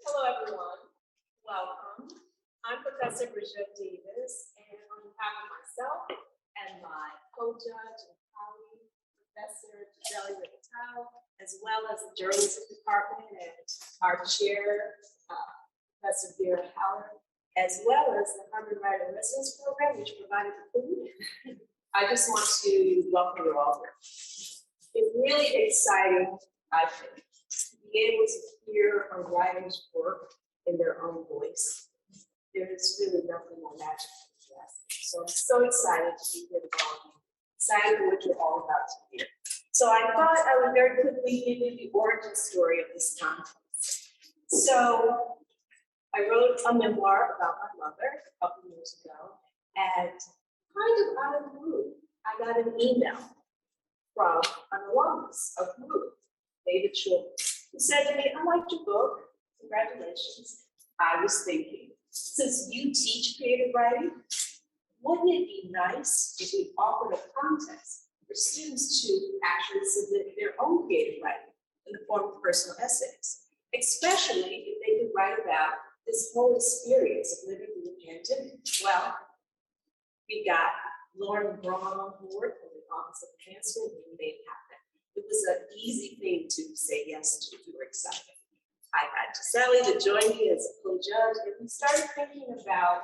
Hello, everyone. Welcome. I'm Professor Bridgett Davis, and on behalf of myself and my co-judge and colleague, Professor Gisele Regatao, as well as the journalism department and our chair, Professor Baruch, as well as the Harman Writer-in-Residence program, which provided the food. I just want to welcome you all here. It's really exciting, I think, to be able to hear a writer's work in their own voice. There is really nothing more magical than that. So I'm so excited to be here with all of you, excited for what you're all about to hear. So I thought I would very quickly give you the origin story of this contest. So I wrote a memoir about my mother a couple years ago, and kind of out of the blue, I got an email from an alumnus of Baruch, David Shulman, who said to me, "I liked your book, congratulations. I was thinking, since you teach creative writing, wouldn't it be nice if we offered a contest for students to actually submit their own creative writing in the form of personal essays, especially if they could write about this whole experience of living through the pandemic?" Well, we got Lauren Braun on board from the Office of Transfer, and we made it happen. It was an easy thing to say yes to. We were excited. I got Gisele to join me as a co-judge, and we started thinking about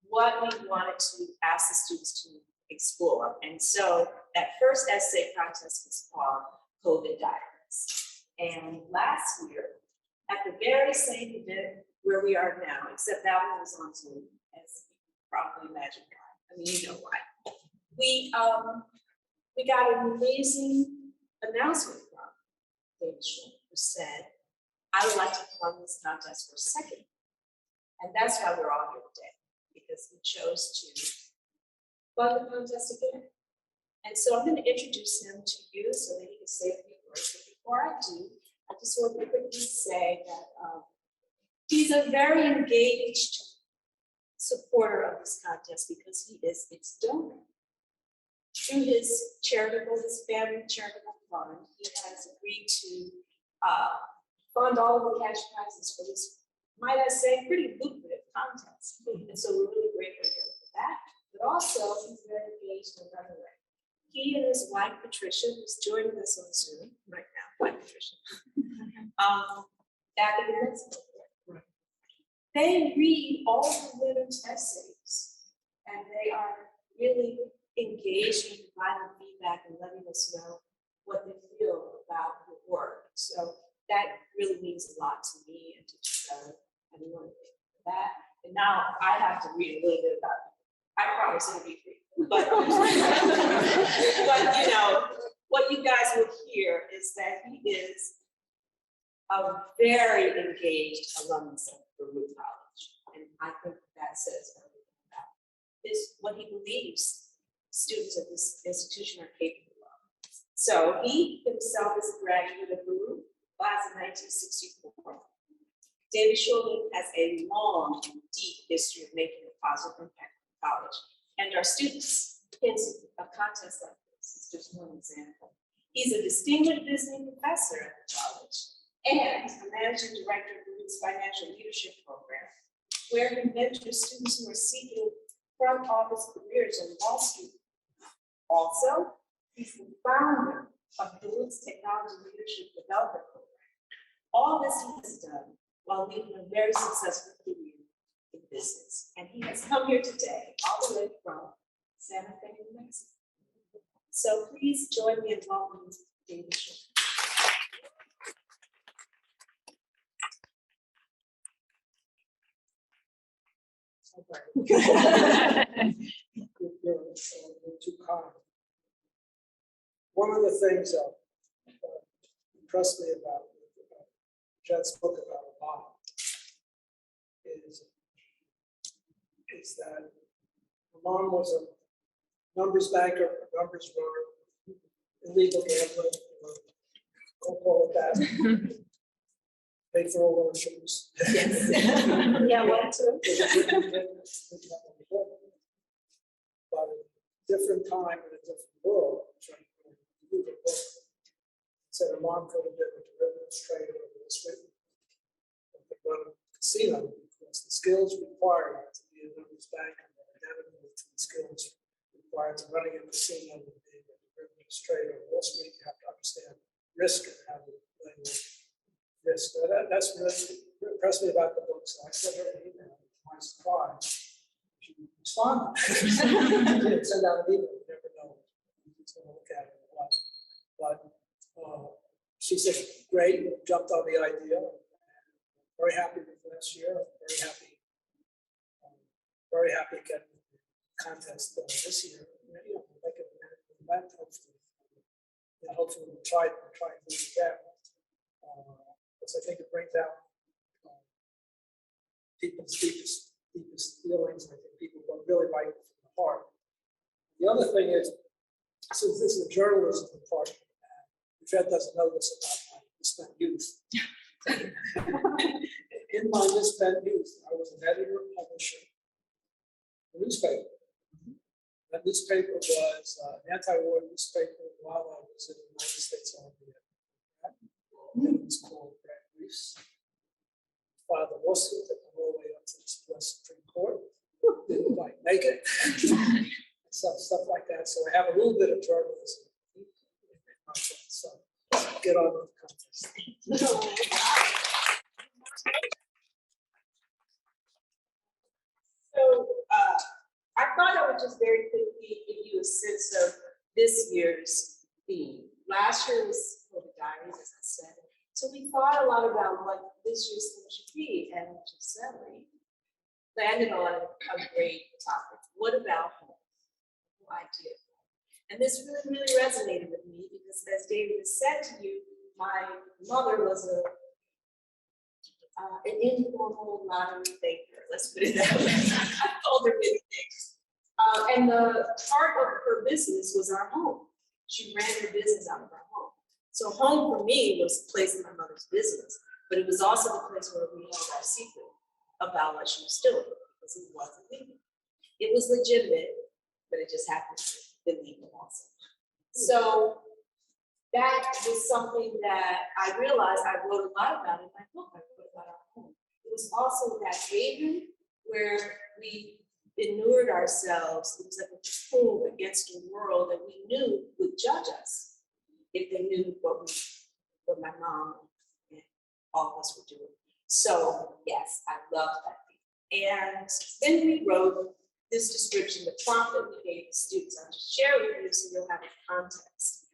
what we wanted to ask the students to explore. And so that first essay contest was called COVID Diaries. And last year, at the very same event where we are now, except that one was on Zoom, as you probably imagine why. I mean, you know why. We got an amazing announcement from David Shulman, who said, "I would like to run this contest for a second." And that's why we're all here today, because he chose to fund the contest again. And so I'm going to introduce him to you so that he can say a few words. But before I do, I just want to quickly say that he's a very engaged supporter of this contest because he is its donor. Through his family charitable fund, he has agreed to fund all of the cash prizes for this, might I say, pretty lucrative contest. And so we're really grateful for that. But also, he's very engaged in another way. He and his wife, Patricia, who's joining us on Zoom right now, wife Patricia, back in the Mexico. They read all the women's essays, and they are really engaged in providing feedback and letting us know what they feel about the work. So that really means a lot to me and to Gisele, and we want to thank you for that. And now I have to read a little bit about it. I promise it'll be free. But, but you know, what you guys will hear is that he is a very engaged alumnus of Baruch College. And I think that says everything about is what he believes students of this institution are capable of. So he himself is a graduate of Baruch, class of 1964. David Shulman has a long, deep history of making a positive impact on college and our students. Hence, a contest like this is just one example. He's a distinguished visiting professor at the college and a managing director of Baruch's financial leadership program, where he mentors students who are seeking front office careers on Wall Street. Also, he's the founder of Baruch's technology leadership development program. All this he has done while leading a very successful career in business. And he has come here today, all the way from Santa Fe, New Mexico. So please join me in welcoming David Shulman. Too kind. One of the things that impressed me about Jet's book about a lot is that mom was a numbers banker, a numbers runner, illegal gambling, don't call it that. Pay for all those shoes. Yes. Yeah, one too. But a different time in a different world, trying to read the book, said her mom could have been a derivatives trader or this week. run a casino because the skills required to be a numbers banker are identical to the skills required to running a casino and being a derivatives trader. On Wall Street, you have to understand risk and how to play with risk. So that's really impressed me about the book. So I sent her an email. To my surprise, she responded. She didn't send out an email. You never know who's going to look at it or what. But she said, great, jumped on the idea. Very happy with last year. Very happy getting the contest this year. Maybe I'll make it an event, hopefully. Hopefully we'll try and do it again. Because I think it brings out people's deepest feelings. I think people really like it from the heart. The other thing is, since this is a journalism department, Fred doesn't know this about my misspent youth. In my misspent youth, I was an editor and publisher of a newspaper. That newspaper was an anti-war newspaper while I was in the United States Army. It was called Briefs. Filed a lawsuit that went all the way up to the US Supreme Court. Didn't quite make it. Stuff like that. So I have a little bit of journalism. So get on with the contest. So I thought I would just very quickly give you a sense of this year's theme. Last year was COVID diaries, as I said. So we thought a lot about what this year's theme should be, and Gisele landed on a great topic. What about home? The idea of home. And this really, really resonated with me because, as David has said to you, my mother was an informal lottery banker. Let's put it that way. I told her many things. And the heart of her business was our home. She ran her business out of our home. So home for me was a place in my mother's business, but it was also the place where we held our secret about what she was doing, because it wasn't legal. It was legitimate, but it just happened to be legal also. So that was something that I realized I wrote a lot about in my book. I wrote about our home. It was also that haven where we inured ourselves. It was like a tool against a world that we knew would judge us if they knew what my mom and all of us were doing. So yes, I love that. And then we wrote this description, the prompt that we gave the students. I'll just share with you so you'll have a context.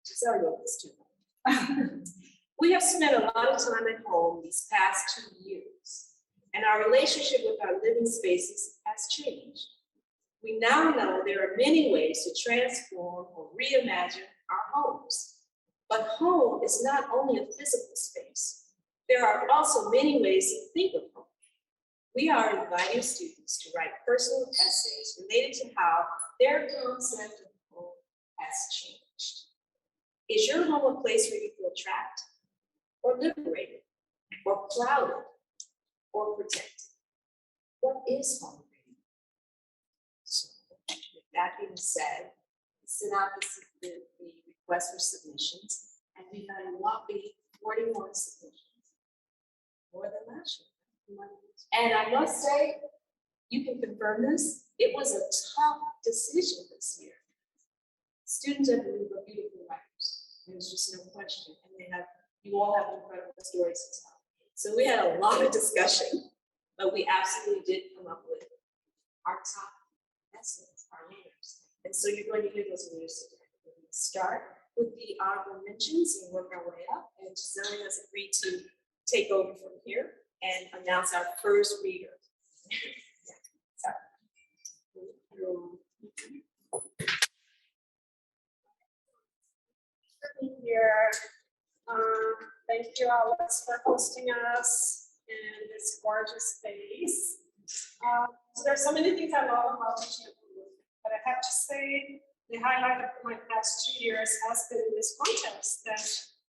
Gisele wrote this too. We have spent a lot of time at home these past 2 years, and our relationship with our living spaces has changed. We now know there are many ways to transform or reimagine our homes. But home is not only a physical space. There are also many ways to think of home. We are inviting students to write personal essays related to how their concept of home has changed. Is your home a place where you feel trapped, or liberated, or clouded, or protected? What is home? So, with that being said, we sent out the request for submissions, and we got a whopping 41 submissions, more than last year. And I must say, you can confirm this, it was a tough decision this year. Students are beautiful writers. There's just no question. And you all have incredible stories to tell. So we had a lot of discussion, but we absolutely did come up with our top essays, our readers. And so you're going to hear those readers today. We're going to start with the honorable mentions and work our way up. And Gisele has agreed to take over from here and announce our first reader. Here. Thank you, Alex, for hosting us in this gorgeous space. So there's so many things I love about Bridgett, but I have to say the highlight of my past 2 years has been this contest that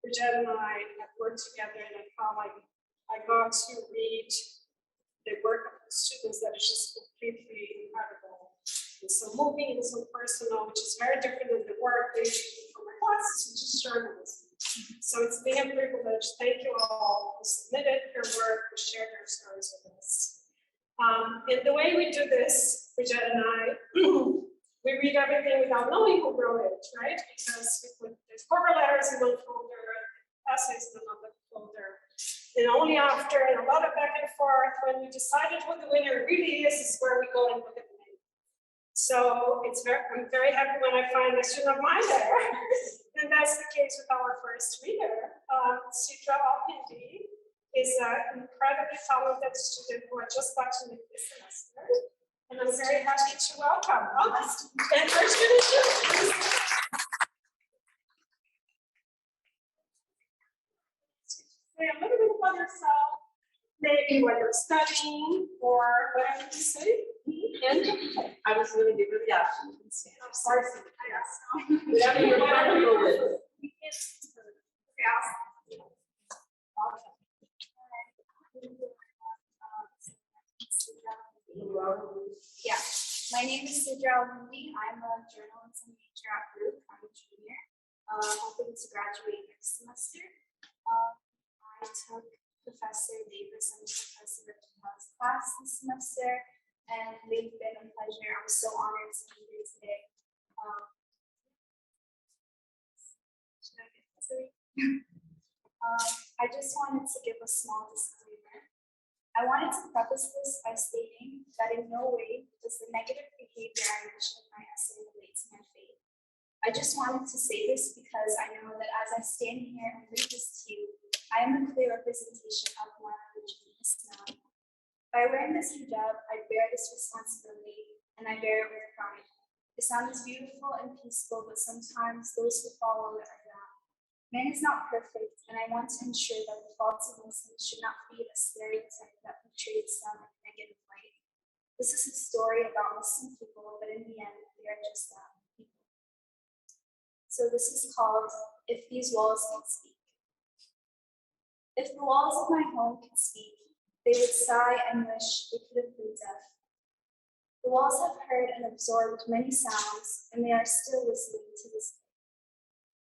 Bridgett and I have worked together, and I felt like I got to read the work of the students that is just completely incredible. It's so moving, it's so personal, which is very different than the work they do for my classes, which is journalism. So it's been a privilege. Thank you all for submitting. And the way we do this, Bridgett and I, we read everything without knowing who wrote it, right? Because we put the cover letters in one folder, essays in another folder. And only after a lot of back and forth, when we decided who the winner really is where we go and look at the name. So I'm very happy when I find a student of mine there. And that's the case with our first reader. Sidra Alpindi is an incredibly talented student who I just got to meet this semester. And I'm very happy to welcome. And first student, say a little bit about yourself, maybe what you're studying or whatever you say. And I was going to give you the option. I'm sorry. Whatever you're comfortable with. Yeah, my name is Sidra Alumni. I'm a journalism major at Baruch. I'm a junior, hoping to graduate next semester. I took Professor Davis and Professor Regatau's class this semester, and they've been a pleasure. I'm so honored to be here today. I just wanted to give a small disclaimer. I wanted to preface this by stating that in no way does the negative behavior I mentioned in my essay relate to my faith. I just wanted to say this because I know that as I stand here and read this to you, I am a clear representation of my religion, Islam. By wearing this hijab, I bear this responsibility, and I bear it with pride. Islam is beautiful and peaceful, but sometimes those who follow it are not. Man is not perfect, and I want to ensure that the faults of Muslims should not feed a stereotype that portrays them in a negative light. This is a story about Muslim people, but in the end, they are just that, people. So this is called If These Walls Can Speak. If the walls of my home could speak, they would sigh and wish they could have been deaf. The walls have heard and absorbed many sounds, and they are still listening to this day.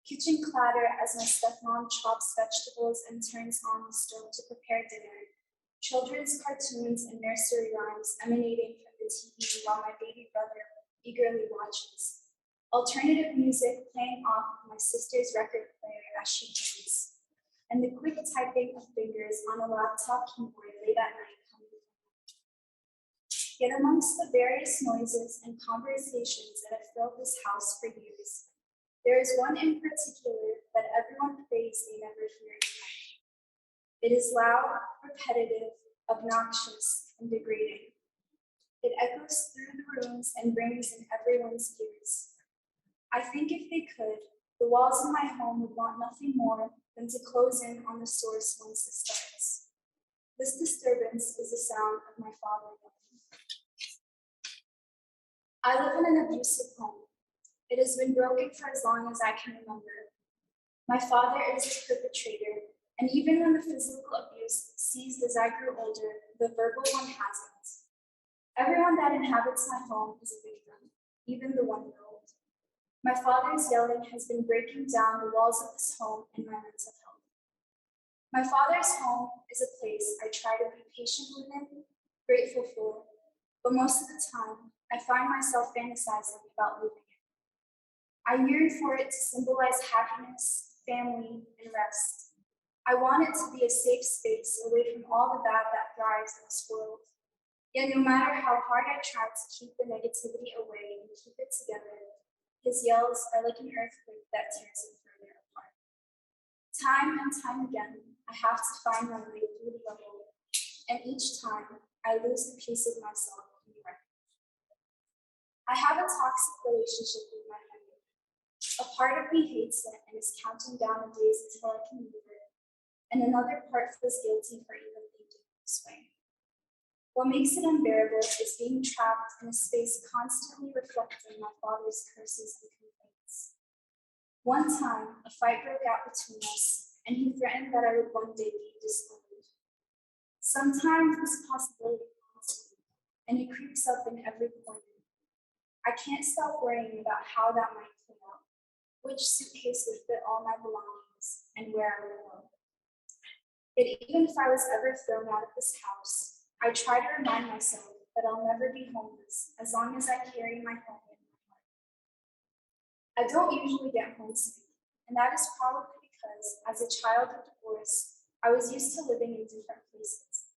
Kitchen clatter as my stepmom chops vegetables and turns on the stove to prepare dinner. Children's cartoons and nursery rhymes emanating from the TV while my baby brother eagerly watches. Alternative music playing off of my sister's record player as she plays. And the quick typing of fingers on a laptop keyboard late at night coming from me. Yet amongst the various noises and conversations that have filled this house for years, there is one in particular that everyone prays they never hear again. It is loud, repetitive, obnoxious, and degrading. It echoes through the rooms and rings in everyone's ears. I think if they could, the walls of my home would want nothing more than to close in on the source once it starts. This disturbance is the sound of my father yelling. I live in an abusive home. It has been broken for as long as I can remember. My father is the perpetrator, and even when the physical abuse ceased as I grew older, the verbal one hasn't. Everyone that inhabits my home is a victim, even the 1-year-old. My father's yelling has been breaking down the walls of this home and my mental health. My father's home is a place I try to be patient within, grateful for, but most of the time, I find myself fantasizing about leaving it. I yearn for it to symbolize happiness, family, and rest. I want it to be a safe space away from all the bad that thrives in this world. Yet no matter how hard I try to keep the negativity away and keep it together, his yells are like an earthquake that tears it further apart. Time and time again, I have to find my way through the rubble, and each time, I lose a piece of myself in the wreckage. I have a toxic relationship with my family. A part of me hates it and is counting down the days until I can leave it, and another part feels guilty for even thinking this way. What makes it unbearable is being trapped in a space constantly reflecting my father's curses and complaints. One time, a fight broke out between us, and he threatened that I would one day be disowned. Sometimes this possibility haunts me, and it creeps up in every corner. I can't stop worrying about how that might play out. Which suitcase would fit all my belongings, and where I would go. Yet even if I was ever thrown out of this house, I try to remind myself that I'll never be homeless as long as I carry my home in my heart. I don't usually get homesick, and that is probably because as a child of divorce, I was used to living in different places.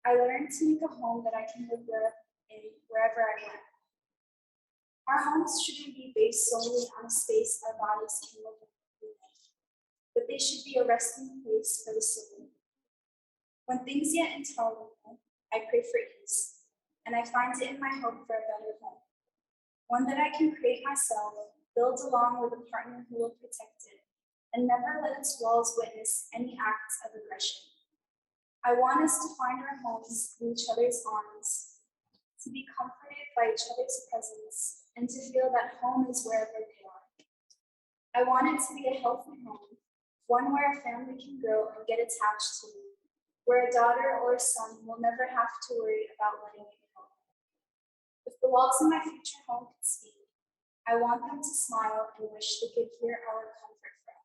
I learned to make a home that I can live wherever I went. Our homes shouldn't be based solely on a space our bodies can live in, but they should be a resting place for the soul. When things get intolerable, I pray for ease, and I find it in my hope for a better home. One that I can create myself, build along with a partner who will protect it, and never let its walls witness any acts of aggression. I want us to find our homes in each other's arms, to be comforted by each other's presence, and to feel that home is wherever they are. I want it to be a healthy home, one where a family can grow and get attached to, where a daughter or a son will never have to worry about letting it go. If the walls in my future home could speak, I want them to smile and wish they could hear our comfort forever.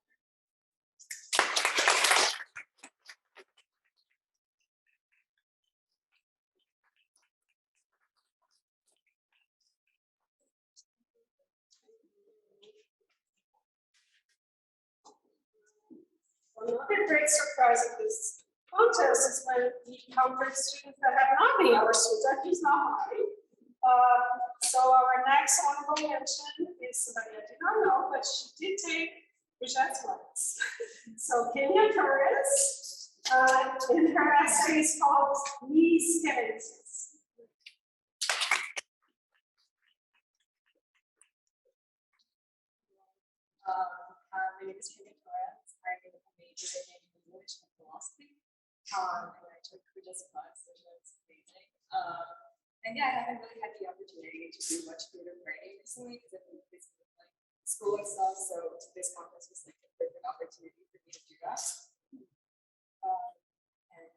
Another great surprise of this contest is when we comfort students that have not been our students, that is not high. So our next honorable mention is somebody I did not know, but she did take Bridgett's class. So Kenya Torres, in her essay is called Me Skeleton. My name is Kenya Torres. I'm a major in English and philosophy. And I took Bridgett's class, which was amazing. And yeah, I haven't really had the opportunity to do much creative writing recently because I've been busy with like school and stuff. So this contest was like a perfect opportunity for me to do that. And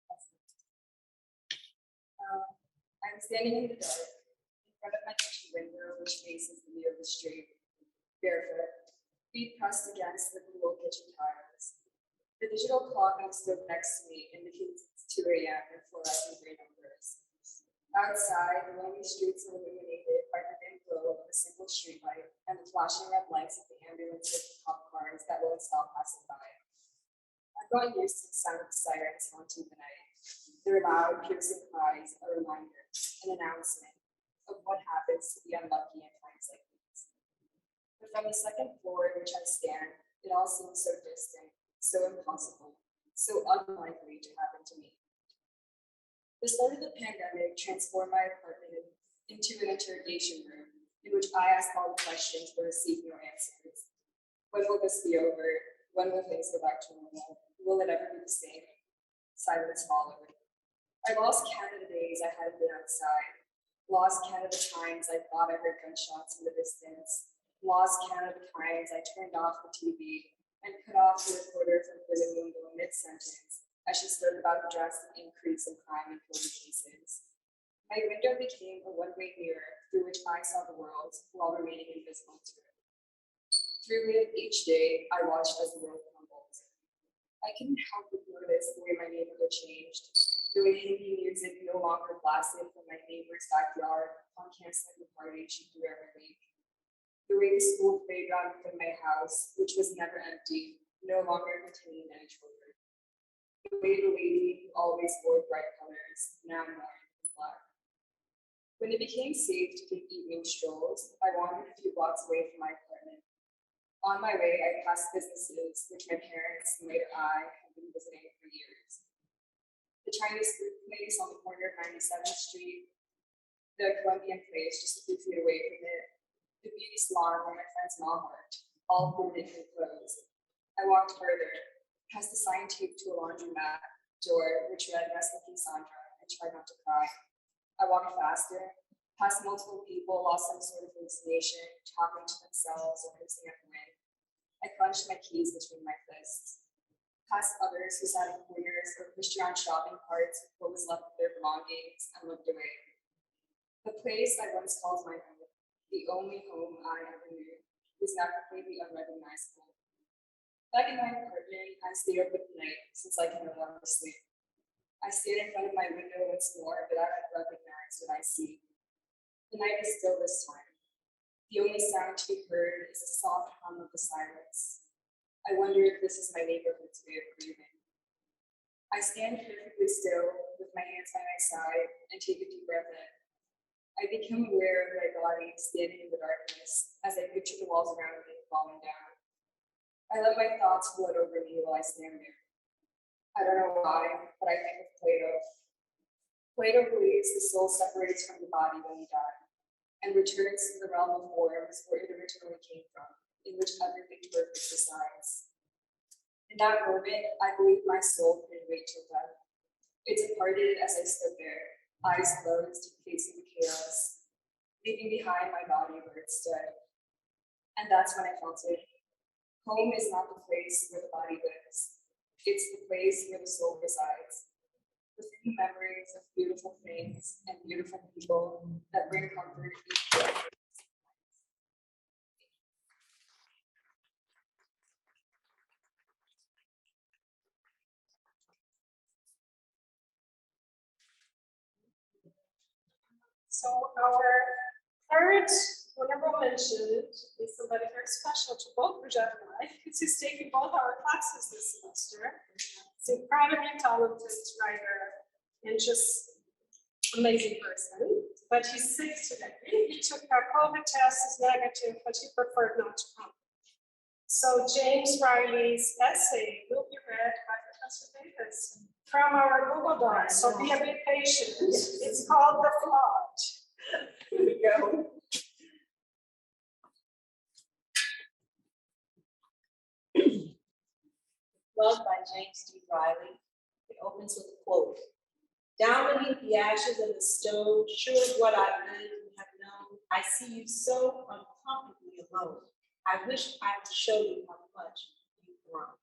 that's it. I'm standing in the dark in front of my kitchen window, which faces the view of the street, barefoot, feet pressed against the cool kitchen tiles. The digital clock on the stove next to me indicates it's 2 a.m. and fluorescent gray numbers. Outside, the lonely streets are illuminated by the dim glow of a single streetlight and the flashing red lights of the ambulances and cop cars that won't stop passing by. I've gotten used to the sound of the sirens haunting the night. Their loud, piercing cries, a reminder, an announcement of what happens to the unlucky in times like these. But from the second floor in which I stand, it all seems so distant, so impossible, so unlikely to happen to me. The start of the pandemic transformed my apartment into an interrogation room in which I ask all the questions but receive no answers. When will this be over? When will things go back to normal? Will it ever be the same? Silence followed. I lost count of the days I hadn't been outside, lost count of the times I thought I heard gunshots in the distance, lost count of the times I turned off the TV and cut off the reporter from Prison Window mid-sentence as she spoke about the drastic increase in crime and COVID cases. My window became a one-way mirror through which I saw the world while remaining invisible to it. Through it each day, I watched as the world crumbled. I couldn't help but notice the way my neighborhood changed, the way Hindi music no longer blasted from my neighbor's backyard on canceling the party she threw every week. The way the school playground within my house, which was never empty, no longer contained any children. The way the lady who always wore bright colors, now worn in black. When it became safe to take evening strolls, I wandered a few blocks away from my apartment. On my way, I passed businesses which my parents and later I had been visiting for years. The Chinese food place on the corner of 97th Street, the Colombian place just a few feet away from it, the beauty salon where my friend's mom worked, all permanently closed. I walked further, past the sign taped to a laundromat door which read "Rest in peace, Sandra," and tried not to cry. I walked faster, past multiple people lost some sort of hallucination, talking to themselves or hissing at the wind. I clenched my keys between my fists. Past others who sat in corners or pushed around shopping carts with what was left of their belongings and looked away. The place I once called my home, the only home I ever knew, was now completely unrecognizable. Back in my apartment, I stayed up at night since I can no longer sleep. I stayed in front of my window once more, but I had recognized recognize what I see. The night is still this time. The only sound to be heard is the soft hum of the silence. I wonder if this is my neighborhood's way of breathing. I stand perfectly still with my hands by my side and take a deep breath in. I become aware of my body standing in the darkness as I picture the walls around me falling down. I let my thoughts flood over me while I stand there. I don't know why, but I think of Plato. Plato believes the soul separates from the body when we die and returns to the realm of forms where it originally came from, in which everything perfect resides. In that moment, I believe my soul couldn't wait till death. It departed as I stood there, eyes closed, facing the chaos, leaving behind my body where it stood. And that's when I felt it. Home is not the place where the body lives. It's the place where the soul resides. Within the memories of beautiful things and beautiful people that bring comfort each day. So our third honorable mention is somebody very special to both Bridgett and I, because he's taking both our classes this semester. He's an incredibly talented writer and just amazing person, but he's sick today. He took a COVID test, is negative, but he preferred not to come. So James Riley's essay will be read by Professor Davis from our Google Docs, so be a bit patient. It's called The Flawed. Here we go. Love by James D. Riley. It opens with a quote. Down beneath the ashes of the stove, sure of what I've lived and have known, I see you so uncomfortably alone. I wish I could show you how much you've grown.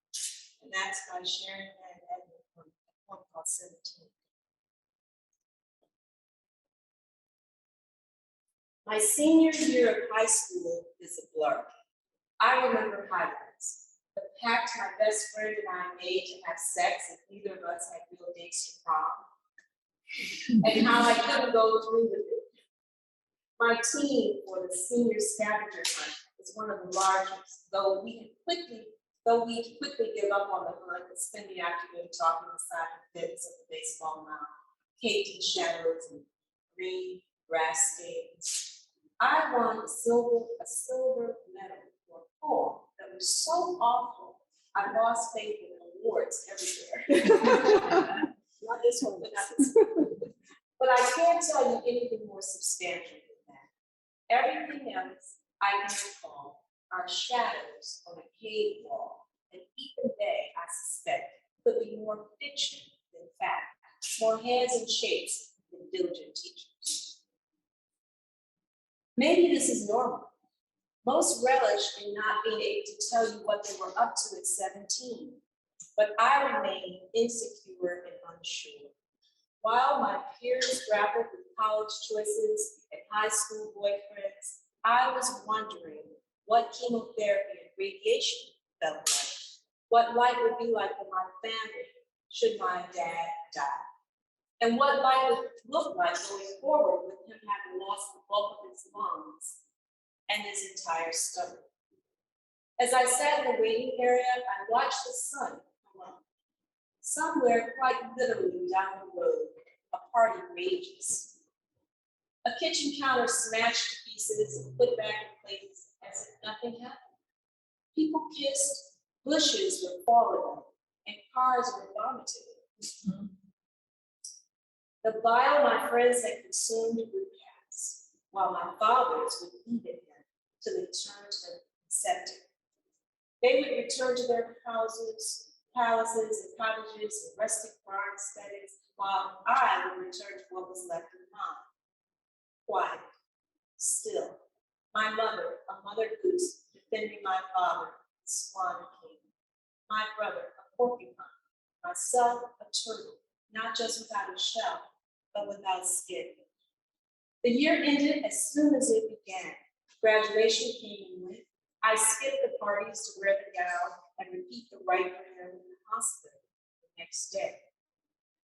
And that's by Sharon Van Edmond from a poem called 17. My senior year of high school is a blur. I remember highlights. The pact my best friend and I made to have sex if neither of us had real dates to prom. And how I couldn't go through with it. My team for the senior scavenger hunt is one of the largest, though we'd quickly give up on the hunt and spend the afternoon talking beside the fence of the baseball mound, caked in shadows and green grass stains. I won a silver medal for a poem that was so awful, I lost faith in awards everywhere. Not this one, but not this one. But I can't tell you anything more substantial than that. Everything else I can recall are shadows on a cave wall, and even they, I suspect, could be more fiction than fact, more heads and shapes than diligent teachers. Maybe this is normal. Most relish in not being able to tell you what they were up to at 17, but I remain insecure and unsure. While my peers grappled with college choices and high school boyfriends, I was wondering what chemotherapy and radiation felt like, what life would be like for my family should my dad die, and what life would look like going forward with him having lost the bulk of his lungs and his entire stomach. As I sat in the waiting area, I watched the sun come up. Somewhere quite literally down the road, a party rages. A kitchen counter smashed to pieces and put back in place as if nothing happened. People kissed, bushes were falling, and cars were vomited. The bile my friends had consumed would pass, while my fathers would eat at them till they turned to septic. They would return to their houses, palaces, and cottages, and rustic barn aesthetics, while I would return to what was left of mine. Quiet, still. My mother, a mother goose, defending my father, the swan king. My brother, a porcupine. Myself, a turtle, not just without a shell, but without skin. The year ended as soon as it began. Graduation came and went. I skipped the parties to wear the gown and repeat the right prayer in the hospital the next day.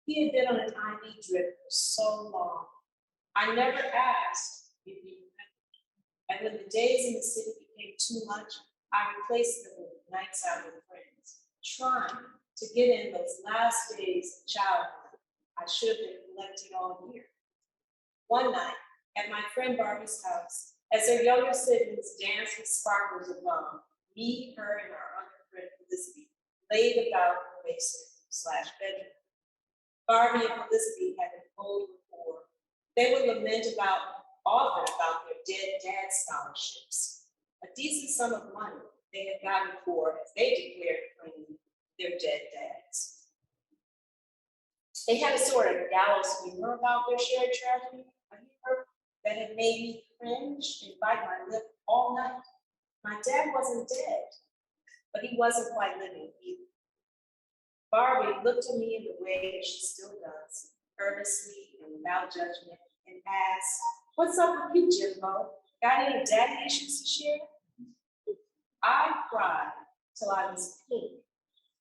He had been on an IV drip for so long. I never asked if you remember. And when the days in the city became too much, I replaced them with nights out with friends, trying to get in those last days of childhood I should have been collecting all year. One night, at my friend Barbie's house, as their younger siblings danced with sparklers above, me, her, and our other friend Felicity laid about the basement/bedroom. Barbie and Felicity had an old rapport. They would lament often about their dead dad scholarships, a decent sum of money they had gotten for, as they declared plainly, their dead dads. They had a sort of gallows humor about their shared tragedy, a humor that had made me cringe and bite my lip all night. My dad wasn't dead, but he wasn't quite living either. Barbie looked at me in the way that she still does, earnestly and without judgment, and asked, "What's up with you, Jimbo? Got any daddy issues to share?" I cried till I was pink,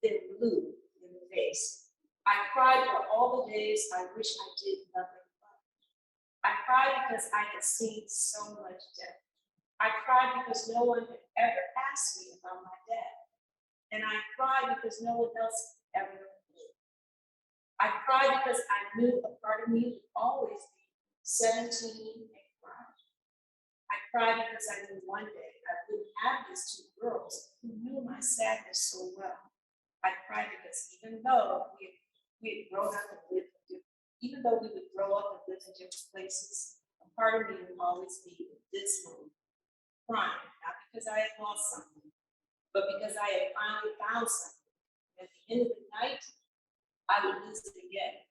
then blue in the face. I cried for all the days I wish I did nothing but. I cried because I had seen so much death. I cried because no one had ever asked me about my dad. And I cried because no one else ever knew. I cried because I knew a part of me would always be 17 and crying. I cried because I knew one day I wouldn't have these two girls who knew my sadness so well. I cried because even though we had grown up and lived in different, even though we would grow up and live in different places, a part of me would always be in this moment, crying, not because I had lost something, but because I had finally found something. At the end of the night, I would lose it again.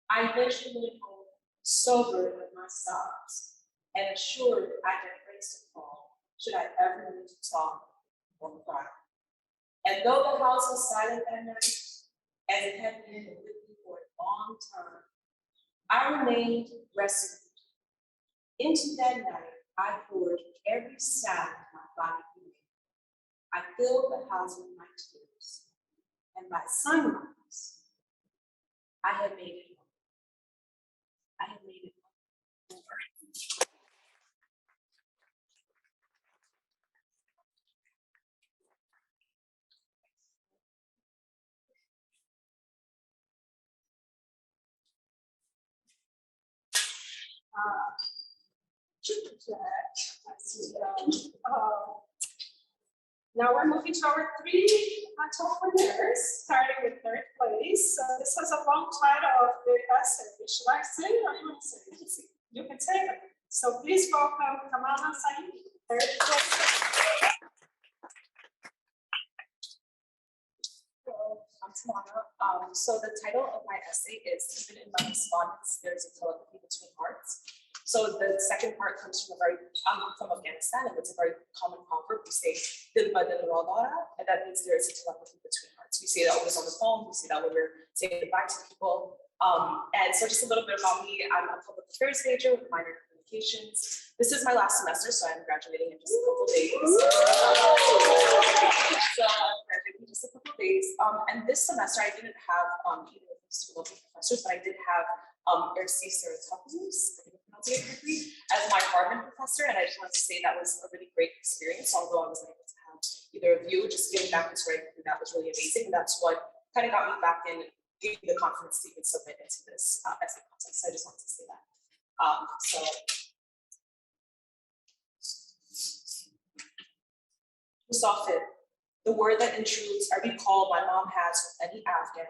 I eventually went home, sobered with my sobs, and assured I had grace to fall, should I ever need to talk or cry. And though the house was silent that night, as it had been with me for a long time, I remained resolute. Into that night, I poured every sound my body could make. I filled the house with my tears, and by sunrise, I had made it home. I had made it home. Now we're moving to our three top winners, starting with third place. So this was a long title of the essay. Should I say it or you want to say it? You can say it. So please welcome Kamala Saeed, third place. I'm Tamara. So the title of my essay is "Even in My Respondents, There's a Telepathy Between Hearts." So the second part comes from from Afghanistan, and it's a very common proverb. We say "Dil ba dil rawdara," and that means there is a telepathy between hearts. We say that always on the phone. We say that when we're saying goodbye to people. And so just a little bit about me. I'm a public affairs major with minor in communications. This is my last semester, so I'm graduating in just a couple days. So I'm graduating in just a couple days. And this semester I didn't have either of these two lovely professors, but I did have Gisele as my Harman professor, and I just wanted to say that was a really great experience, although I wasn't able to have either of you. Just getting back into writing, that was really amazing, and that's what kind of got me back in, gave me the confidence to even submit into this essay contest. So I just wanted to say that. Musafir, the word that intrudes every call my mom has with any Afghan,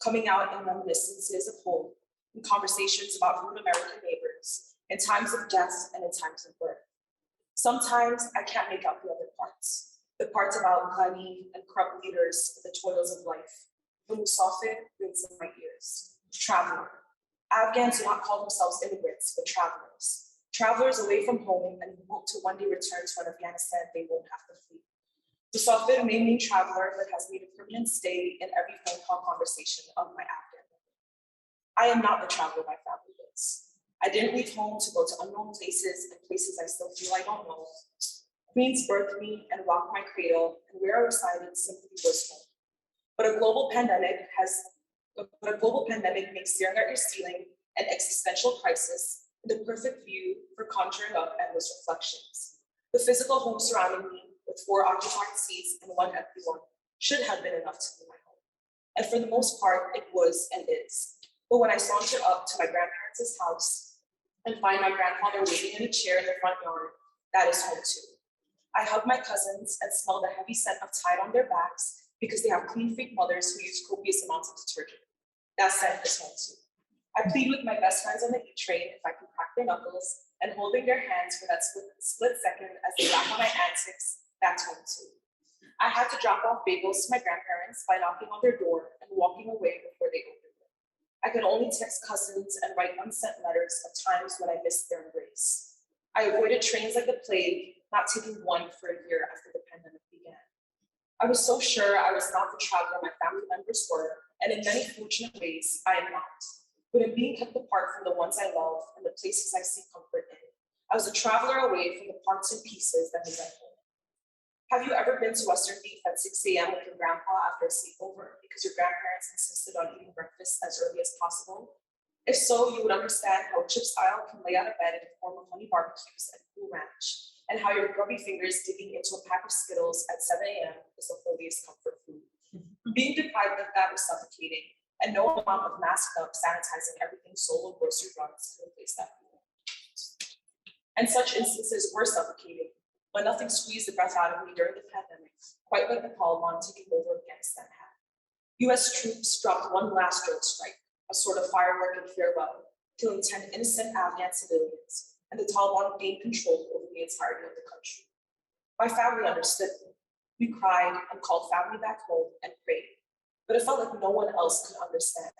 coming out in reminiscences of home, in conversations about rude American neighbors, in times of death and in times of birth. Sometimes I can't make out the other parts, the parts about Ghani and corrupt leaders, the toils of life. The Musafir rings in my ears. Traveler. Afghans do not call themselves immigrants, but travelers. Travelers away from home and who hope to one day return to an Afghanistan they won't have to flee. Musafir may mean traveler that has made a permanent stay in every phone call conversation of my Afghan. I am not the traveler my family is. I didn't leave home to go to unknown places and places I still feel I don't know. Queens birthed me and rocked my cradle, and where I resided simply was home. But a global pandemic makes staring at your ceiling an existential crisis, and the perfect view for conjuring up endless reflections. The physical home surrounding me, with 4 occupied seats and 1 empty one, should have been enough to be my home. And for the most part, it was and is. But when I saunter up to my grandparents' house and find my grandfather waiting in a chair in the front yard, that is home too. I hug my cousins and smell the heavy scent of Tide on their backs because they have clean freak mothers who use copious amounts of detergent. That scent is home too. I plead with my best friends on the E-train if I can crack their knuckles, and holding their hands for that split second as they laugh at my antics, that's home too. I had to drop off bagels to my grandparents by knocking on their door and walking away before they opened it. I could only text cousins and write unsent letters at times when I missed their embrace. I avoided trains like the plague, not taking one for a year after the pandemic began. I was so sure I was not the traveler my family members were, and in many fortunate ways, I am not. But in being kept apart from the ones I love and the places I seek comfort in, I was a traveler away from the parts and pieces that made my home. Have you ever been to Western Beef at 6 a.m. with your grandpa after a sleepover because your grandparents insisted on eating breakfast as early as possible? If so, you would understand how Chip's Aisle can lay out a bed in the form of honey barbecues and Cool Ranch, and how your grubby fingers digging into a pack of Skittles at 7 a.m. is the holiest comfort food. Being deprived of that was suffocating, and no amount of masked up sanitizing everything sold on grocery runs could replace that feeling. And such instances were suffocating, but nothing squeezed the breath out of me during the pandemic, quite like the Taliban taking over Afghanistan had. US troops dropped one last drone strike, a sort of firework and farewell, killing 10 innocent Afghan civilians, and the Taliban gained control over the entirety of the country. My family understood me. We cried and called family back home and prayed, but it felt like no one else could understand.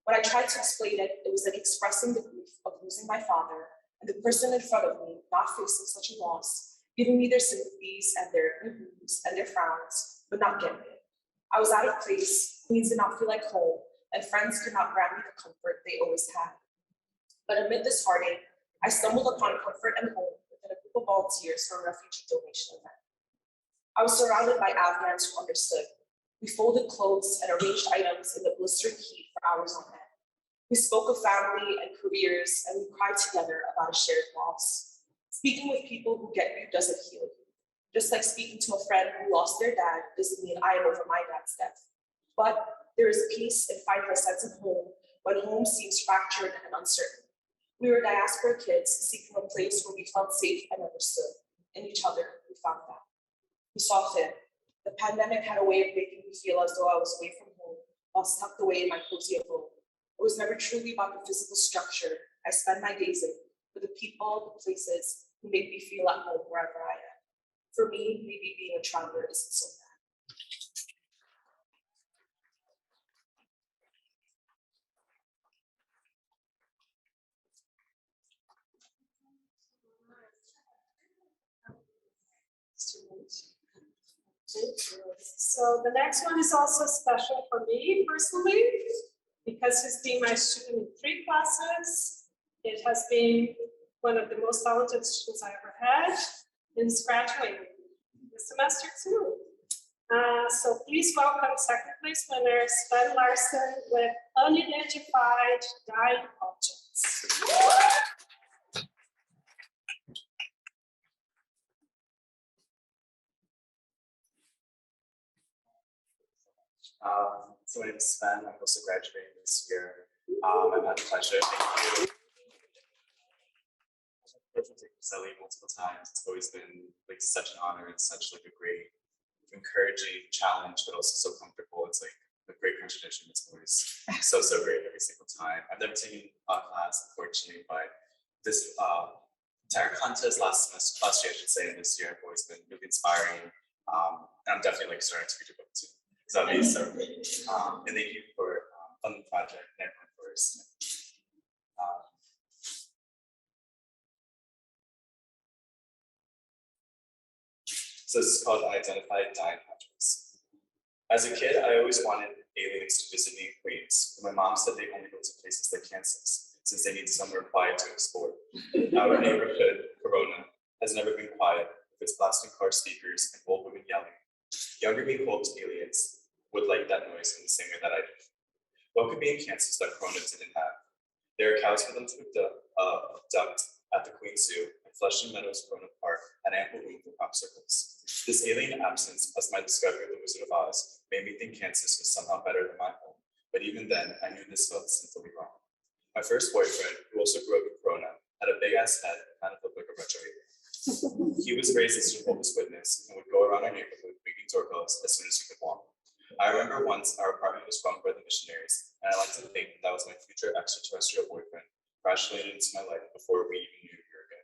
When I tried to explain it, it was like expressing the grief of losing my father and the person in front of me not facing such a loss, giving me their sympathies and their and their frowns, but not getting it. I was out of place, Queens did not feel like home, and friends could not grant me the comfort they always had. But amid this heartache, I stumbled upon comfort and home within a group of volunteers for a refugee donation event. I was surrounded by Afghans who understood. We folded clothes and arranged items in the blistering heat for hours on end. We spoke of family and careers, and we cried together about a shared loss. Speaking with people who get you doesn't heal you. Just like speaking to a friend who lost their dad doesn't mean I am over my dad's death. But there is peace in finding a sense of home when home seems fractured and uncertain. We were diaspora kids seeking a place where we felt safe and understood. In each other, we found that. We saw fit. The pandemic had a way of making me feel as though I was away from home, while tucked away in my cozy abode. It was never truly about the physical structure I spend my days in, but the people, the places who make me feel at home wherever I am. For me, maybe being a traveler isn't so bad. So the next one is also special for me personally, because he's been my student in 3 classes. It has been one of the most talented students I ever had, and he's graduating this semester too. So please welcome second place winner, Sven Larson, with Unidentified Dying Objects. So my name is Sven. I'm also graduating this year. I've had the pleasure. Thank you. I've taken Gisele multiple times. It's always been like such an honor and such like a great, encouraging challenge, but also so comfortable. It's like a great tradition. It's always so great every single time. I've never taken a class, unfortunately, but this entire contest last year, I should say, and this year have always been really inspiring. And I'm definitely like starting to read your book too. So that'd be so great. And thank you for funding the project and everyone for so this is called Unidentified Dying Objects. As a kid, I always wanted aliens to visit me in Queens, but my mom said they only go to places like Kansas, since they need somewhere quiet to explore. Our neighborhood, Corona, has never been quiet, with its blasting car speakers and old women yelling. Younger me hoped aliens would like that noise in the same way that I did. What could be in Kansas that Corona didn't have? There are cows for them to ducked at the Queen Zoo, and Flushing Meadows Corona Park had ample room for popsicles. This alien absence, plus my discovery of the Wizard of Oz, made me think Kansas was somehow better than my home, but even then, I knew this felt sinfully wrong. My first boyfriend, who also grew up in Corona, had a big-ass head and kind of looked like a retro alien. He was raised as a Jehovah's Witness and would go around our neighborhood ringing doorbells as soon as he could walk. I remember once our apartment was run by the missionaries, and I like to think that was my future extraterrestrial boyfriend crashing into my life before we even knew we were good.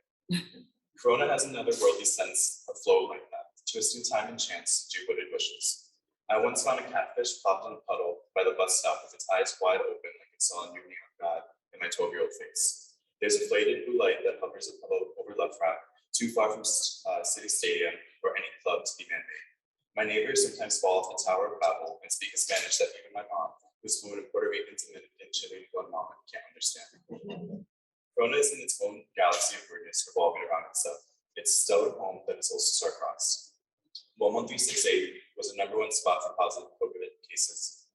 Corona has another worldly sense of flow like that, twisting time and chance to do what it wishes. I once found a catfish plopped in a puddle by the bus stop with its eyes wide open like it saw a new neon god in my 12-year-old face. There's a faded blue light that hovers over Left Rack, too far from City Stadium or any club to be man-made. My neighbors sometimes fall off the Tower of Babel and speak a Spanish that even my mom, who's fluent in Puerto Rican, Dominican, Chilean, Guatemalan, can't understand. Corona is in its own galaxy of weirdness revolving around itself. It's a stellar home that is also star-crossed. 11368 was the #1 spot for positive COVID cases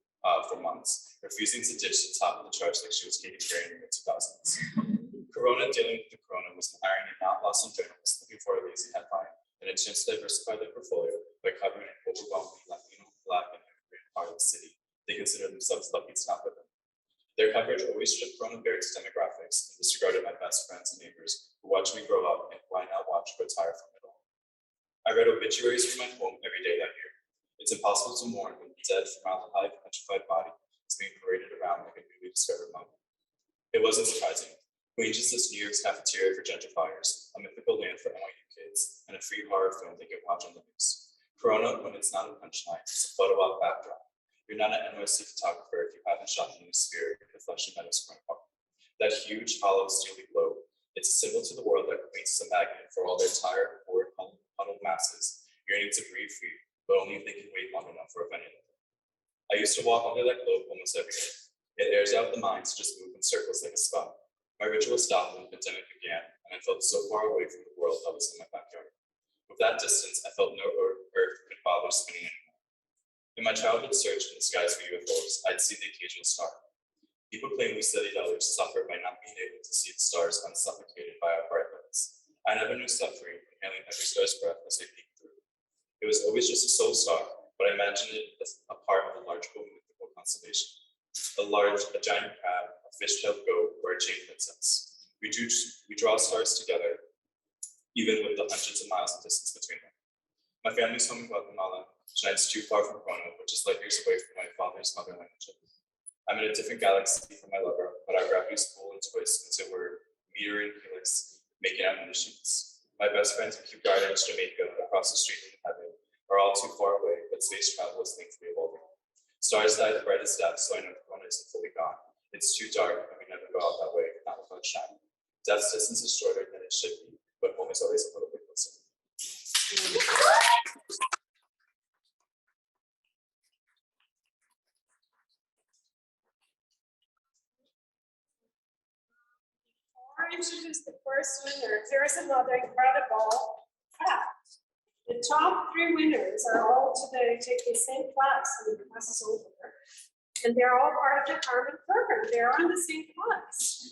for months, refusing to ditch the top of the charts like she was Katy Perry in the mid-2000s. Corona dealing with the Corona was an irony not lost on journalists looking for a lazy headline and a chance to diversify their portfolio by covering an overwhelmingly Latino, Black, and immigrant part of the city. They consider themselves lucky to not live in. Their coverage always stripped Corona bare to demographics and disregarded my best friends and neighbors who watched me grow up and who I now watch retire from it all. I read obituaries from my home every day that year. It's impossible to mourn when the dead, formaldehyde, petrified body is being paraded around like a newly discovered mummy. It wasn't surprising. Queens is this New York's cafeteria for gentrifiers, a mythical land for NYU kids, and a free horror film they can watch on the news. Corona, when it's not a punchline, it's a photo op backdrop. You're not an NYC photographer if you haven't shot the new spirit in the Flushing Meadows Corona Park. That huge, hollow, steely globe, it's a symbol to the world that Queens is a magnet for all their tired, bored, huddled masses, yearning to breathe free, but only if they can wait long enough for a venue. I used to walk under that globe almost every day. It airs out the mind to just move in circles like a spa. My ritual stopped when the pandemic began, and I felt so far away from the world that was in my backyard. With that distance, I felt no earth could bother spinning anymore. In my childhood search in the skies for UFOs, I'd see the occasional star. People claim we studied others suffer by not being able to see the stars unsuffocated by our bright lights. I never knew suffering, inhaling every star's breath as they peeked through. It was always just a sole star, but I imagined it as a part of a larger mythical constellation. A giant crab, a fish-tailed goat, or a chain princess. We draw stars together, even with the hundreds of miles of distance between them. My family's home in Guatemala shines too far from Corona, which is light years away from my father's mother language. I'm in a different galaxy from my lover, but our gravity's pull and twist until we're meter and helix making out in the sheets. My best friends in Kew Gardens, Jamaica, across the street in heaven, are all too far away, but space travel is thankfully evolving. Stars die the brightest death, so I know Corona isn't fully gone. It's too dark, and we never go out that way, not without shining. Death's distance is shorter than it should be, but home is always a little bit closer. Before I introduce the first winner, there is another incredible fact. The top 3 winners are all today taking the same class when the class is over. And they're all part of the Harman program. They're on the same class.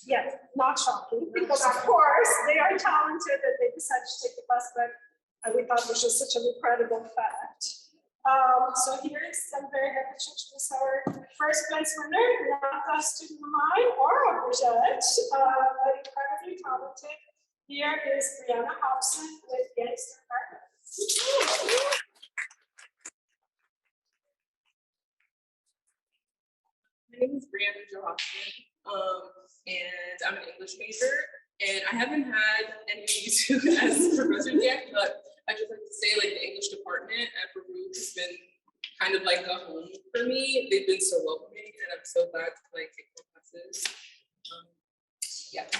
Yeah, not shocking, because of course they are talented and they decided to take the class, but we thought it was just such an incredible fact. So here is, I'm very happy to introduce our first place winner, not a student of mine or a Bridgett, but incredibly talented. Here is Brianna Hobson with Gangster Partners. My name is Brianna Johansson, and I'm an English major, and I haven't had any of these two as professors yet, but I just like to say, like, the English department at Baruch has been kind of like a home for me. They've been so welcoming, and I'm so glad to like take more classes.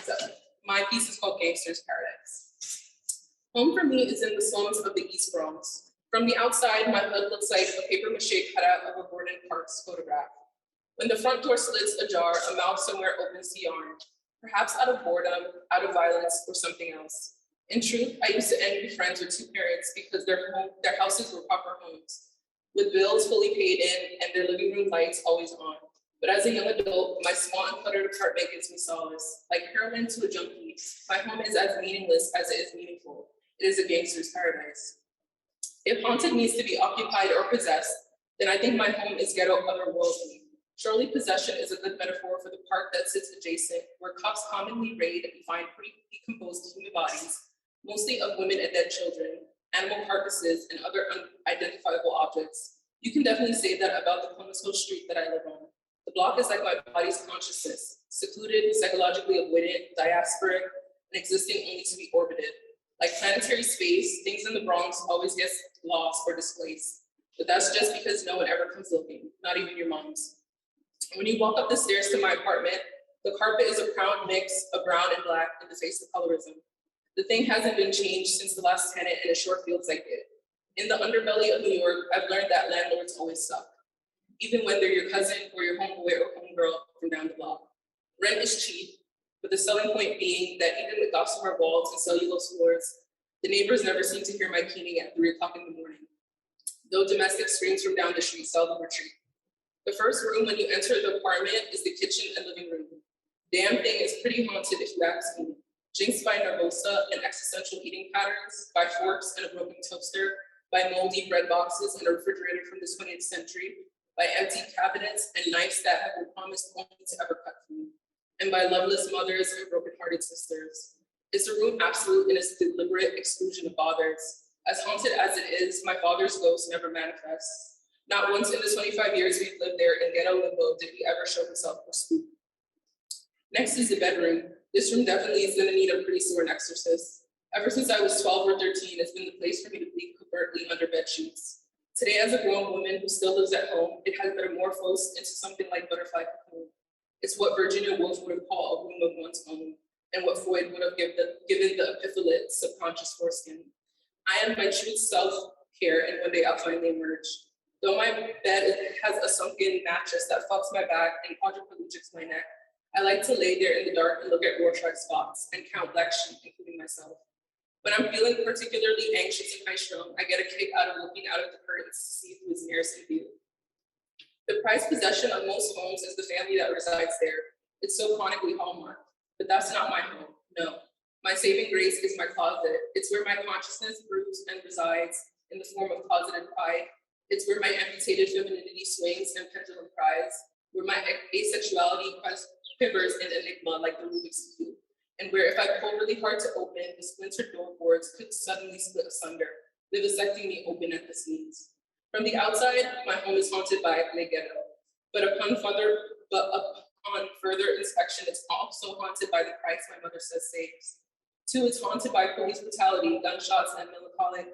So my piece is called Gangster's Paradise. Home for me is in the slums of the East Bronx. From the outside, my hood looks like a paper-mache cutout of a Gordon Parks photograph. When the front door slids ajar, a mouth somewhere opens to yarn, perhaps out of boredom, out of violence, or something else. In truth, I used to envy friends with 2 parents because their houses were proper homes, with bills fully paid in and their living room lights always on. But as a young adult, my small uncluttered apartment gives me solace. Like heroin to a junkie, my home is as meaningless as it is meaningful. It is a gangster's paradise. If haunted means to be occupied or possessed, then I think my home is ghetto otherworldly. Surely possession is a good metaphor for the park that sits adjacent, where cops commonly raid and find pretty decomposed human bodies, mostly of women and dead children, animal carcasses, and other unidentifiable objects. You can definitely say that about the Columbus Hill street that I live on. The block is like my body's consciousness, secluded, psychologically avoidant, diasporic, and existing only to be orbited. Like planetary space, things in the Bronx always get lost or displaced. But that's just because no one ever comes looking, not even your moms. When you walk up the stairs to my apartment, the carpet is a proud mix of brown and black in the face of colorism. The thing hasn't been changed since the last tenant, and it sure feels like it. In the underbelly of New York, I've learned that landlords always suck, even when they're your cousin or your homeboy or homegirl from down the block. Rent is cheap, but the selling point being that even with gossamer walls and cellulose floors, the neighbors never seem to hear my keening at 3 o'clock in the morning, though domestic screams from down the street seldom retreat. The first room when you enter the apartment is the kitchen and living room. Damn thing is pretty haunted if you ask me. Jinxed by nervosa and existential eating patterns, by forks and a broken toaster, by moldy bread boxes and a refrigerator from the 20th century, by empty cabinets and knives that have been promised only to ever cut food, and by loveless mothers and broken-hearted sisters. It's a room absolute in its deliberate exclusion of others. As haunted as it is, my father's ghost never manifests. Not once in the 25 years we've lived there in ghetto limbo did he ever show himself or spook. Next is the bedroom. This room definitely is gonna need a priest or an exorcist. Ever since I was 12 or 13, it's been the place for me to bleed covertly under bed sheets. Today, as a grown woman who still lives at home, it has metamorphosed into something like butterfly cocoon. It's what Virginia Woolf would have called a room of one's own, and what Freud would have given the epiphyllid subconscious foreskin. I am my true self-care, and one day I'll finally emerge. Though my bed has a sunken mattress that fucks my back and quadriplegics my neck, I like to lay there in the dark and look at Rorschach spots and count black sheep, including myself. When I'm feeling particularly anxious and high-strung, I get a kick out of looking out of the curtains to see who is nearest in view. The prized possession of most homes is the family that resides there. It's so chronically hallmarked, but that's not my home, no. My saving grace is my closet. It's where my consciousness brews and resides in the form of closeted pride. It's where my amputated femininity swings and pendulum cries, where my asexuality quivers in enigma like the Rubik's Cube, and where if I pull really hard to open, the splintered doorboards could suddenly split asunder, vivisecting me open at the seams. From the outside, my home is haunted by a ghetto, but upon further inspection, it's also haunted by the price my mother says saves. 2, it's haunted by police brutality, gunshots, and melancholic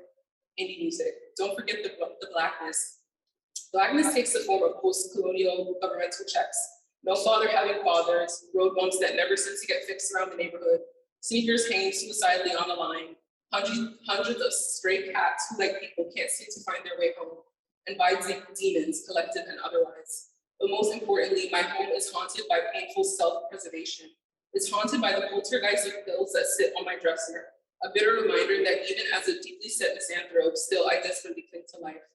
indie music. Don't forget the blackness. Blackness takes the form of post-colonial governmental checks. No father having fathers, road bumps that never seem to get fixed around the neighborhood, sneakers hanging suicidally on the line, hundreds of stray cats who, like people, can't seem to find their way home, and by demons, collective and otherwise. But most importantly, my home is haunted by painful self-preservation. It's haunted by the poltergeist of pills that sit on my dresser, a bitter reminder that even as a deeply set misanthrope, still I desperately cling to life.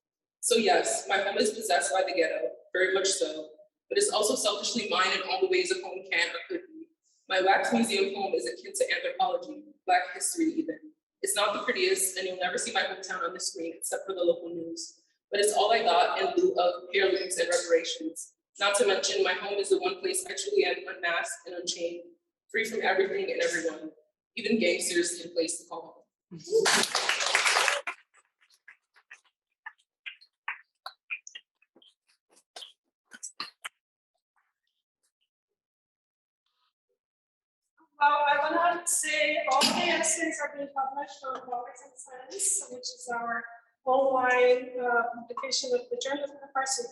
So yes, my home is possessed by the ghetto, very much so, but it's also selfishly mine in all the ways a home can or could be. My wax museum home is akin to anthropology, Black history even. It's not the prettiest, and you'll never see my hometown on the screen except for the local news, but it's all I got in lieu of heirlooms and reparations. Not to mention, my home is the one place I truly am unmasked and unchained, free from everything and everyone. Even gangsters need a place to call home. Well, I want to say all the essays are being published on Dollars and Cents, which is our online publication of the Journal of the Parson.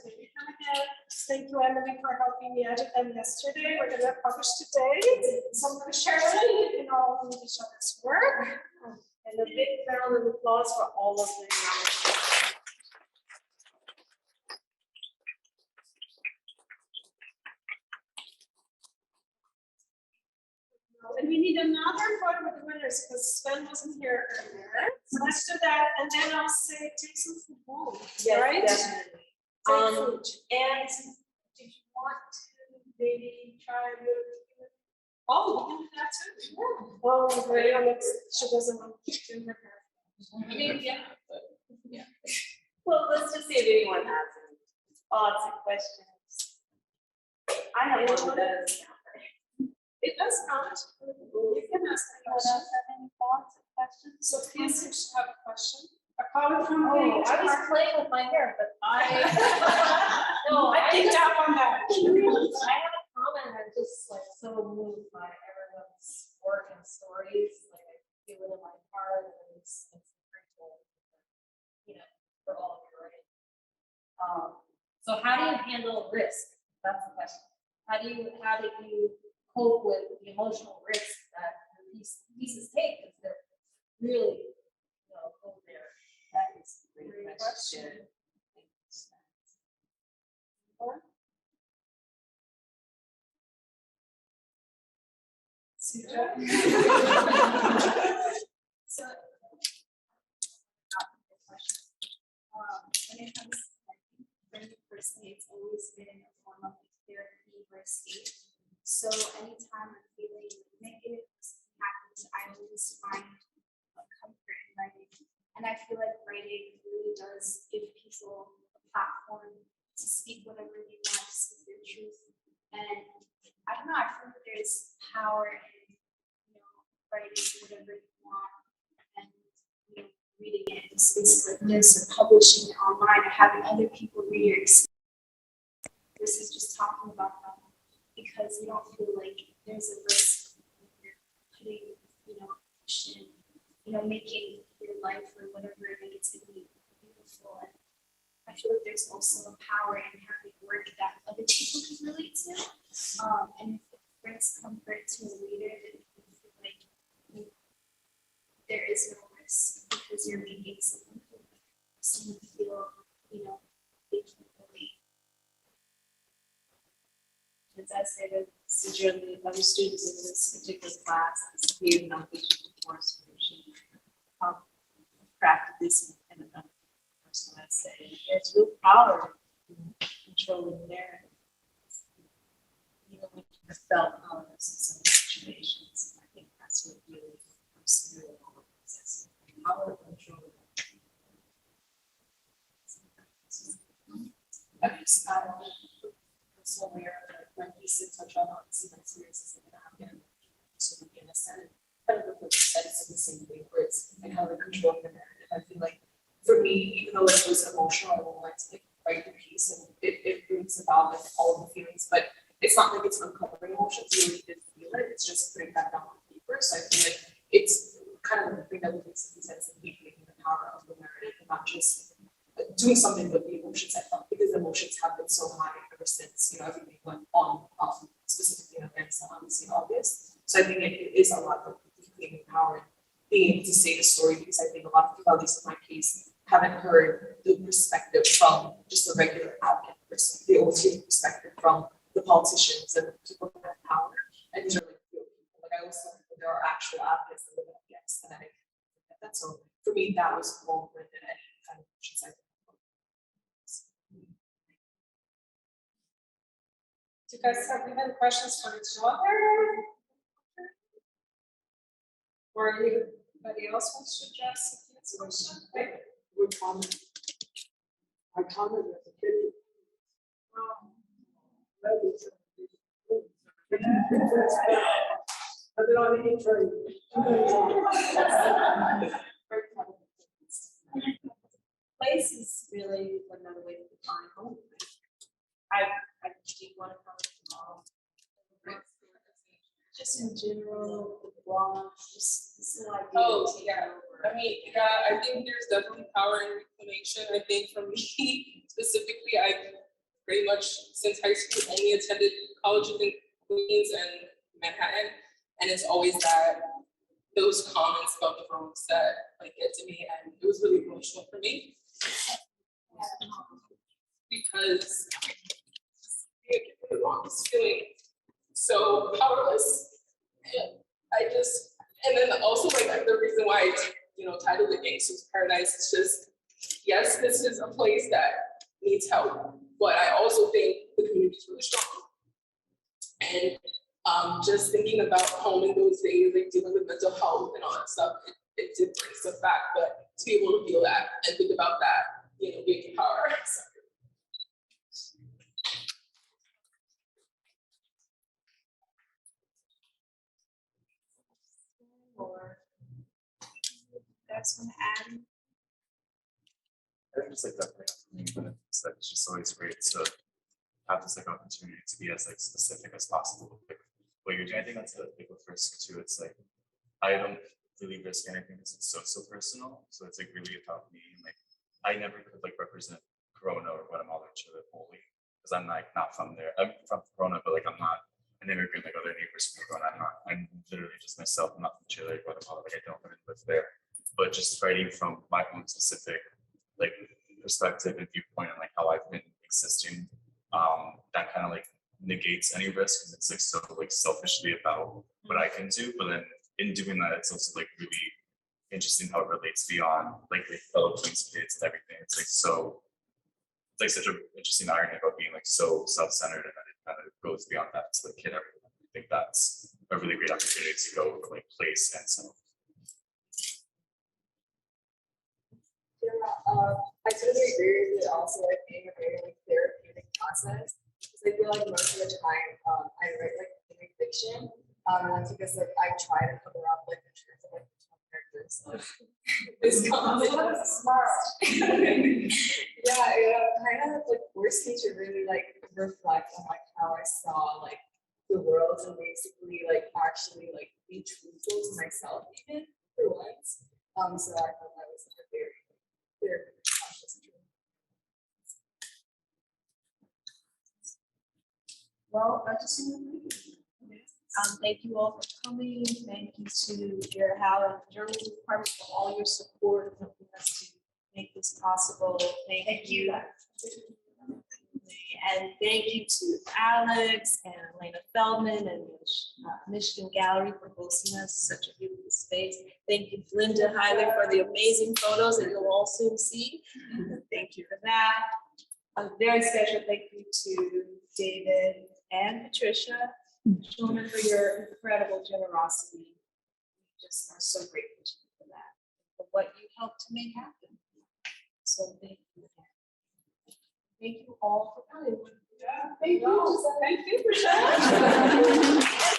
Thank you, Emily, for helping me edit them yesterday. We're going to publish today. So I'm going to share them. You can all read each other's work. And a big round of applause for all of them. And we need another photo with the winners because Sven wasn't here earlier. So let's do that, and then I'll say take some food home. Yes, right? definitely. Take food. And did you want to maybe try with. Oh, we can do that too. Oh, great, she doesn't want to do her hair. I mean, yeah, but yeah. Well, let's just see if anyone has any thoughts and questions. I have one that does. It does not. You can ask a question. Have any thoughts or questions? Sophia seems to have a question. A comment from Oh, me. I was playing with my hair, but no, I picked up on that. I have a comment. I'm just like so moved by everyone's work and stories. Like I feel it in my heart, and it's grateful, for all of you, right? So how do you handle risk? That's the question. How do you cope with the emotional risk that your pieces take? Because they're really, go there. That is a great question. So, when it comes to for me personally, it's always been a form of therapy or escape. So anytime I'm feeling negative, something happens, I always find comfort in writing. And I feel like writing really does give people a platform to speak whatever they want, to speak their truth. And I don't know, I feel like there's power in, writing whatever you want and, reading it in spaces like this or publishing it online or having other people read your experience versus just talking about them, because you don't feel like there's a risk when you're putting, action, making your life or whatever negativity beautiful. And I feel like there's also a power in having work that other people can relate to. And if it brings comfort to a reader, then you feel like there is no risk because you're making someone feel, they can relate. As I said, Gisele, the other students in this particular class, this peer nonfiction course version, crafted this in a personal essay. There's real power in controlling narratives. Even when you felt powerless in some situations, I think that's what really comes through in all of this. Power of control. I'm just so aware that when he said touch on some experiences that happen, so we can ascend kind of the sense in the same way where it's like how they're controlling the narrative. I feel like for me, even though it was emotional, I won't like to write the piece and it brings about like all the feelings, but it's not like it's uncovering emotions, you really did feel it, it's just putting that down on paper. So I feel like it's kind of the thing that would make sense in deepening the power of the narrative and not just doing something with the emotions I felt, because the emotions have been so high ever since, everything went on, specifically in Afghanistan, obviously in August. So I think it is a lot of deepening power, being able to say the story, because I think a lot of people, at least in my case, haven't heard the perspective from just the regular advocate perspective. They always get the perspective from the politicians and the people who have power. And these are like real people. Like I always tell people there are actual advocates that live in Afghanistan. And I think that's so for me, that was more than any kind of emotions I think. Do you guys have any questions for each other? Or anybody else wants to address this question? Okay. Good comment. I commented as a kid. I've been on the E-train. Place is really another way to define home. I do want to come just in general, the blog, just this little idea. Oh, yeah. I mean, yeah, I think there's definitely power in reclamation. I think for me specifically, I pretty much since high school only attended colleges in Queens and Manhattan, and it's always those comments about the Bronx that get to me, and it was really emotional for me because the Bronx feeling so powerless. And then also the reason why I titled it Gangster's Paradise is just, yes, this is a place that needs help, but I also think the community is really strong. And just thinking about home in those days, like dealing with mental health and all that stuff, it did bring stuff back. But to be able to feel that and think about that, you know, gave me power. So. Or that's want to add? I think it's like definitely, but it's like it's just always great to have this like opportunity to be as like specific as possible. Like what you're doing, I think that's the big risk too. It's like I don't really risk anything because it's so personal. So it's like really about me. And like I never could like represent Corona or Guatemala or Chile fully because I'm like not from there. I'm from Corona, but like I'm not an immigrant like other neighbors from Corona. I'm literally just myself. I'm not from Chile or Guatemala. Like I don't even live there. But just writing from my own specific like perspective and viewpoint and like how I've been existing, that kind of like negates any risk because it's like so like selfishly about what I can do. But then in doing that, it's also like really interesting how it relates beyond like the fellow Queens kids and everything. It's like so it's like such an interesting irony about being like so self-centered and then it kind of goes beyond that to like hit everyone. I think that's a really great opportunity to go for like place and self. I totally agree with it. Also, like being a very like therapeutic process. Because I feel like most of the time, I write like fiction, and that's because like I try to cover up like the truth of like the characters. This smart. Yeah, it kind of like forced me to really like reflect on like how I saw like the world and basically like actually like be truthful to myself even for once. So I thought that was like a very Well, I just want to thank you all for coming. Thank you to Jared Howard and the journalism department for all your support and helping us to make this possible. Thank you. And thank you to Alex and Elena Feldman and Michigan Gallery for hosting us. Such a beautiful space. Thank you, Linda Heiler, for the amazing photos that you'll all soon see. Thank you for that. A very special thank you to David and Patricia Shulman for your incredible generosity. We just are so grateful to you for that, for what you helped to make happen. So thank you again. Thank you all for coming. Yeah, thank you. Thank you for sharing.